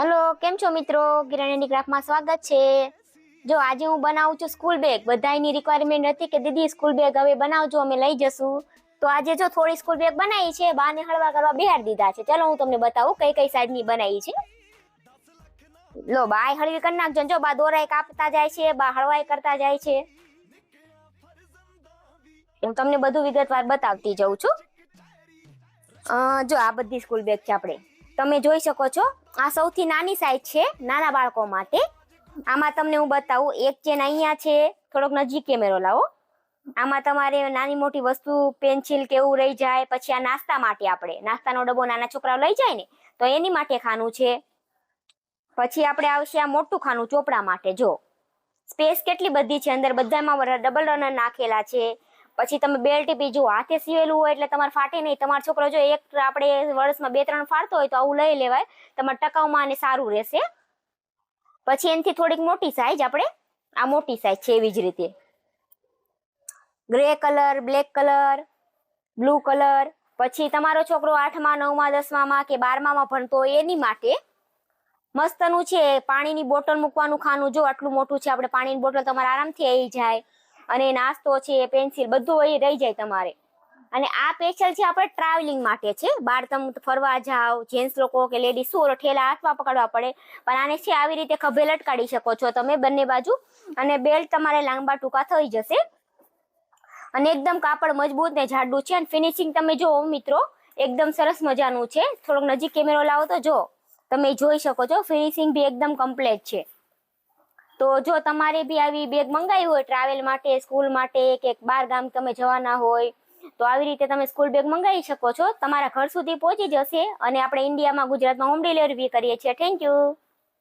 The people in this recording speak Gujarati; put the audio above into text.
હેલો, કેમ છો મિત્રો? કિરણ ક્રાફ્ટમાં સ્વાગત છે. જો આજે હું બનાવું છું સ્કૂલ બેગ. બધાની રિક્વાયરમેન્ટ હતી કે દીદી સ્કૂલ બેગ હવે બનાવજો, અમે લઈ જશું. તો આજે જો થોડી સ્કૂલ બેગ બનાવી છે, બાને હળવા કરવા બિહાર દીધા છે. ચાલો હું તમને બતાવું કઈ કઈ સાઈઝની બનાવી છે. લો બા હળવી કરી નાખજો. જો બા દોરાઈ કાપતા જાય છે, બા હળવાઈ કરતા જાય છે. હું તમને બધું વિગતવાર બતાવતી જાઉં છું. જો આ બધી સ્કૂલ બેગ છે આપણે. તમે જોઈ શકો છો આ સૌથી નાની સાઈઝ છે નાના બાળકો માટે. આમાં તમને હું બતાવું, એક ચેન અહીંયા છે, થોડોક નજીક કેમેરો લાવો. આમાં તમારે નાની મોટી વસ્તુ પેન્સિલ કે એવું રહી જાય. પછી આ નાસ્તા માટે, આપણે નાસ્તાનો ડબ્બો નાના છોકરાઓ લઈ જાય ને તો એની માટે ખાનું છે. પછી આપણે આવશે આ મોટું ખાનું ચોપડા માટે. જો સ્પેસ કેટલી બધી છે અંદર, બધામાં ડબલ રનર નાખેલા છે. પછી તમે બેલ્ટ બી જો હાથે સીવેલું હોય એટલે તમારે ફાટે નહીં. તમારો છોકરો જો એક આપણે વર્ષમાં 2-3 ફાડતો હોય તો આવું લઈ લેવાય, તમારે ટકાઉમાં અને સારું રહેશે. પછી એનાથી થોડીક મોટી સાઈઝ, આપણે આ મોટી સાઈઝ છે એવી જ રીતે grey colour, black colour, blue colour. પછી તમારો છોકરો 8માં 9માં 10માં કે 12માં ભણતો હોય એની માટે મસ્તનું છે. પાણીની બોટલ મૂકવાનું ખાનું જો આટલું મોટું છે. આપણે પાણીની બોટલ તમારે આરામથી આવી જાય. અને નાસ્તો છે, પેન્સિલ બધું અહીં રહી જાય તમારે. અને આ સ્પેશિયલ છે આપણે ટ્રાવેલિંગ માટે છે. બહાર તમે ફરવા જાઓ, જેન્ટ્સ લોકો કે લેડીઝ શું ઠેલા હાથમાં પકડવા પડે, પણ આને છે આવી રીતે ખભે લટકાડી શકો છો તમે બંને બાજુ. અને બેલ્ટ તમારે લાંબા ટૂંકા થઈ જશે. અને એકદમ કાપડ મજબૂત ને જાડું છે. અને ફિનિશિંગ તમે જો મિત્રો એકદમ સરસ મજાનું છે. થોડોક નજીક કેમેરો લાવો તો જો તમે જોઈ શકો છો ફિનિશિંગ બી એકદમ કમ્પ્લીટ છે. તો જો તમારે બી આવી બેગ મંગાવી હોય ટ્રાવેલ માટે, સ્કૂલ માટે કે બહાર ગામ તમે જવાના હોય તો આવી રીતે તમે સ્કૂલ બેગ મંગાવી શકો છો. તમારા ઘર સુધી પહોંચી જશે. અને આપણે ઇન્ડિયામાં, ગુજરાતમાં હોમ ડિલિવરી કરીએ છીએ. Thank you.